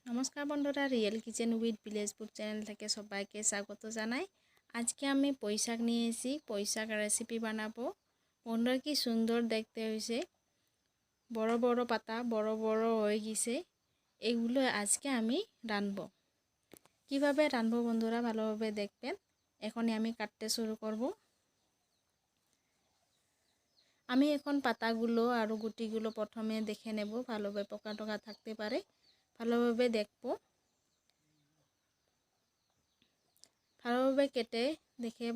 নমস্কার বন্ধুরা, real kitchen with village food channel থেকে সবাইকে স্বাগত জানাই। আজকে আমি পুঁই শাক নিয়ে এসেছি। পুঁই শাক রেসিপি বানাবো। বন্ধুরা, কি সুন্দর দেখতে হয়েছে। বড় বড় পাতা বড় বড় হয়ে গেছে। এগুলো আজকে আমি রাঁধবো। কিভাবে রাঁধবো বন্ধুরা ভালোভাবে দেখবেন। এখনই আমি কাটতে শুরু করব। আমি এখন পাতাগুলো আর গুটিগুলো প্রথমে দেখে নেব। ভালোভাবে পোকা টোকা থাকতে পারে, ভালোভাবে দেখবো। ভালোভাবে কেটে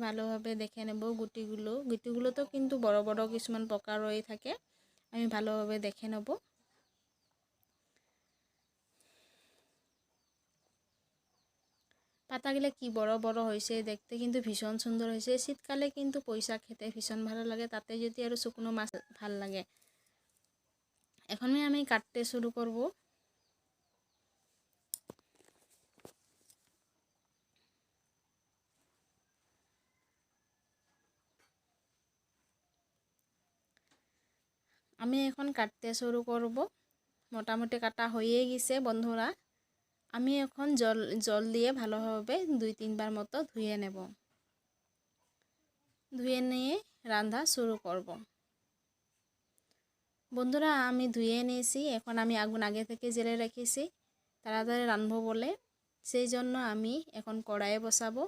ভালোভাবে দেখে নেব গুটিগুলো তো কিন্তু বড় বড় কিছুমান পোকা রয়ে থাকে। আমি ভালোভাবে দেখে নেব। পাতাগুলো কি বড় বড় হয়েছে, দেখতে কিন্তু ভীষণ সুন্দর হয়েছে। শীতকালে কিন্তু পুঁই শাক খেতে ভীষণ ভালো লাগে, তাতে যদি আরও শুকনো মাছ ভাল লাগে। এখনই আমি কাটতে শুরু করব। আমি এখন কাটতে শুরু করব। মোটামুটি কাটা হয়ে গেছে বন্ধুরা। আমি এখন জল দিয়ে ভালোভাবে 2-3 বার মতো ধুয়ে নেব। ধুয়ে নিয়ে রান্না শুরু করব। বন্ধুরা, আমি ধুয়ে নিয়েছি। এখন আমি আগুন আগে থেকে জ্বেলে রেখেছি তাড়াতাড়ি রাঁধবো বলে। সেই জন্য আমি এখন কড়াইয়ে বসাবো।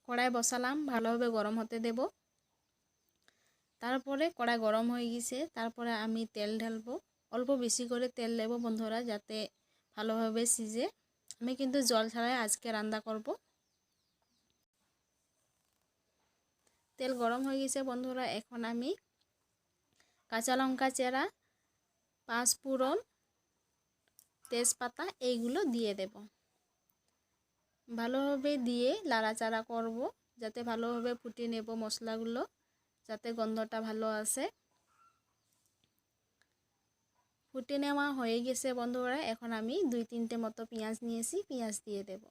কড়াই বসালাম, ভালোভাবে গরম হতে দেব। তারপরে কড়াই গরম হয়ে গেছে, তারপরে আমি তেল ঢালবো। অল্প বেশি করে তেল দেব বন্ধুরা, যাতে ভালোভাবে সিজে। আমি কিন্তু জল ছাড়াই আজকে রান্না করব। তেল গরম হয়ে গেছে বন্ধুরা। এখন আমি কাঁচা লঙ্কা চেরা, পাঁচফোড়ন, তেজপাতা এইগুলো দিয়ে দেব। ভালোভাবে দিয়ে লাড়াচাড়া করব, যাতে ভালোভাবে ফুটিয়ে নেব মশলাগুলো, যাতে গন্ধটা ভালো আসে। ফুটিয়ে নেওয়া হয়ে গেছে বন্ধুরা। এখন আমি 2-3টে মতো পেঁয়াজ নিয়েছি, পেঁয়াজ দিয়ে দেব।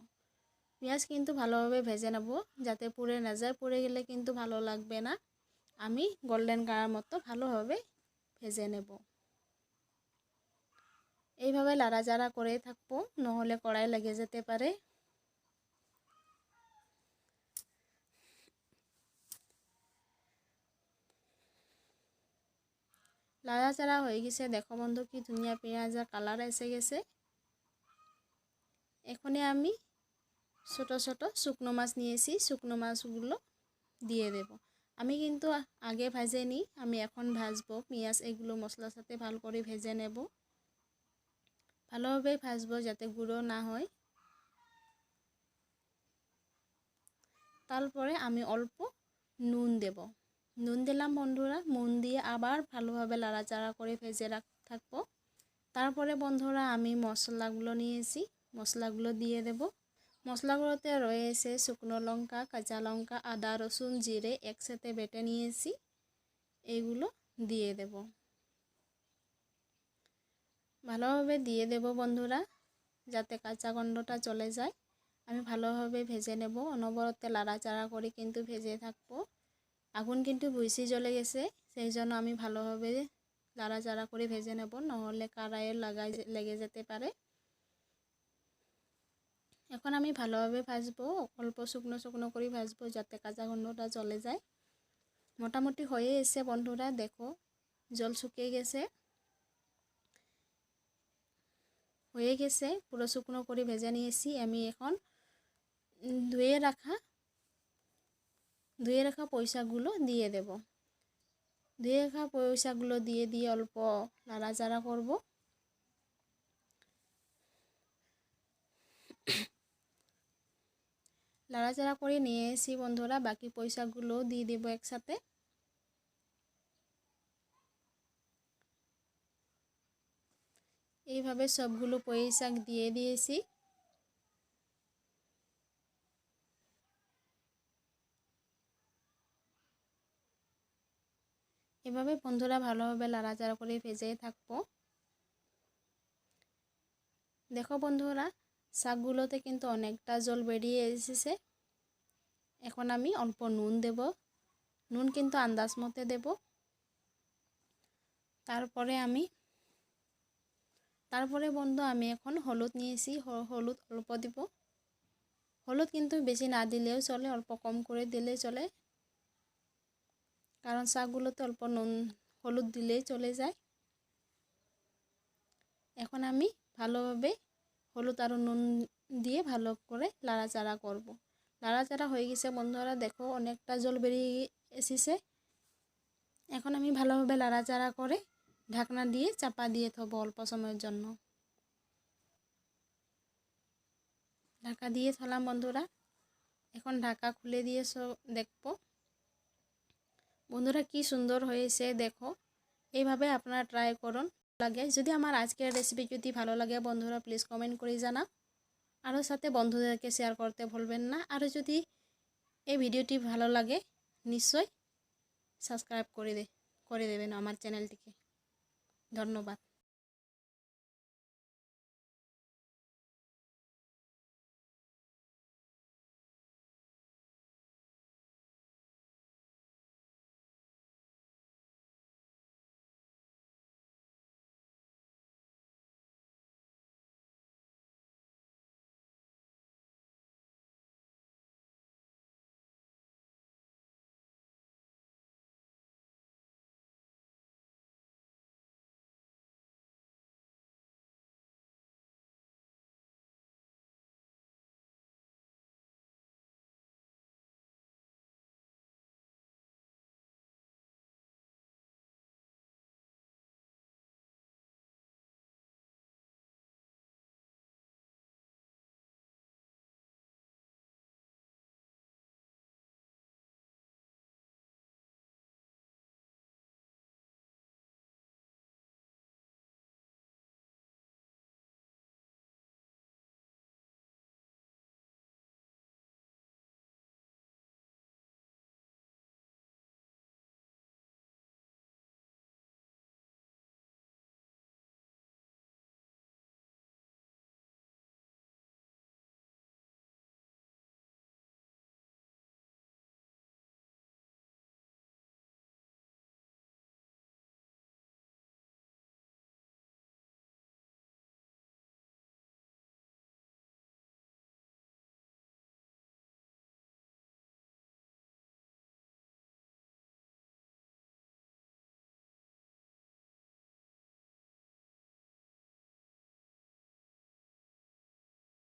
পেঁয়াজ কিন্তু ভালোভাবে ভেজে নেব, যাতে পুড়ে না যায়। পুড়ে গেলে কিন্তু ভালো লাগবে না। আমি গোল্ডেন কালার মতো ভালোভাবে ভেজে নেব। এইভাবে লাড়াচাড়া করে থাকবো, নহলে কড়াই লেগে যেতে পারে। লাড়াচাড়া হয়ে গেছে। দেখো বন্ধু, কি ধুনিয়া পেঁয়াজের কালার এসে গেছে। এখনই আমি ছোট ছোট শুকনো মাছ নিয়েছি, শুকনো মাছগুলো দিয়ে দেব। আমি কিন্তু আগে ভেজে নিই, আমি এখন ভাজবো। পেঁয়াজ এগুলো মশলার সাথে ভালো করে ভেজে নেব। ভালোভাবে ভাজবো, যাতে গুঁড়ো না হয়। তারপরে আমি অল্প নুন দেব। নুন দিলাম বন্ধুরা। নুন দিয়ে আবার ভালোভাবে লাড়াচাড়া করে ভেজে থাকবো। তারপরে বন্ধুরা আমি মশলাগুলো নিয়েছি, মশলাগুলো দিয়ে দেব। মশলাগুলোতে রয়েছে শুকনো লঙ্কা, কাঁচা লঙ্কা, আদা, রসুন, জিরে একসাথে বেটে নিয়েছি। এইগুলো দিয়ে দেব। ভালোভাবে দিয়ে দেব বন্ধুরা, যাতে কাঁচা গন্ধটা চলে যায়। আমি ভালোভাবে ভেজে নেব। অনবরত লাড়াচাড়া করে কিন্তু ভেজে থাকবো। আগুন কিন্তু বেশি জ্বলে গেছে, সেই জন্য আমি ভালোভাবে লাড়াচাড়া করে ভেজে নেব, নহলে কড়াইয়ে লেগে যেতে পারে। এখন আমি ভালোভাবে ভাজবো, অল্প শুকনো শুকনো করে ভাজবো, যাতে কাঁচা গন্ধটা চলে যায়। মোটামুটি হয়ে এসে বন্ধুরা, দেখো জল শুকিয়ে গেছে। হয়ে গেছে, পুরো শুকনো করে ভেজে নিয়েছি। আমি এখন ধুয়ে রাখা পুঁই শাকগুলো দিয়ে দেব। ধুয়ে রাখা পুঁই শাকগুলো দিয়ে অল্প নাড়াচাড়া করব। নাড়াচাড়া করে নিয়ে এসেছি বন্ধুরা। বাকি পুঁই শাকগুলো দিয়ে দেব একসাথে। এইভাবে সবগুলো পুঁই শাক দিয়ে দিয়েছি। এভাবে বন্ধুরা ভালোভাবে নাড়াচাড়া করে ভেজে থাকবো। দেখো বন্ধুরা, শাকগুলোতে কিন্তু অনেকটা জল বেরিয়ে এসেছে। এখন আমি অল্প নুন দেব। নুন কিন্তু আন্দাজ মতো দেব। তারপরে বন্ধু আমি এখন হলুদ নিয়েছি, হলুদ অল্প দিব। হলুদ কিন্তু বেশি না দিলেও চলে, অল্প কম করে দিলেই চলে, কারণ শাকগুলোতে অল্প নুন হলুদ দিলেই চলে যায়। এখন আমি ভালোভাবে হলুদ আর নুন দিয়ে ভালো করে নাড়াচাড়া করব। নাড়াচাড়া হয়ে গেছে বন্ধুরা, দেখো অনেকটা জল বেরিয়ে এসেছে। এখন আমি ভালোভাবে নাড়াচাড়া করে ঢাকনা দিয়ে চাপা দিয়ে থবো অল্প সময়ের জন্য। ঢাকা দিয়ে থলাম বন্ধুরা। এখন ঢাকা খুলে দিয়ে দেখবো বন্ধুরা কি সুন্দর হয়েছে। দেখো এইভাবে আপনারা ট্রাই করুন। লাগে যদি আমার আজকের রেসিপি যদি ভালো লাগে বন্ধুরা প্লিজ কমেন্ট করে জানাও। আরও সাথে বন্ধুদেরকে শেয়ার করতে ভুলবেন না। আর যদি এই ভিডিওটি ভালো লাগে নিশ্চয়ই সাবস্ক্রাইব করে দেবেন আমার চ্যানেলটিকে। ধন্যবাদ।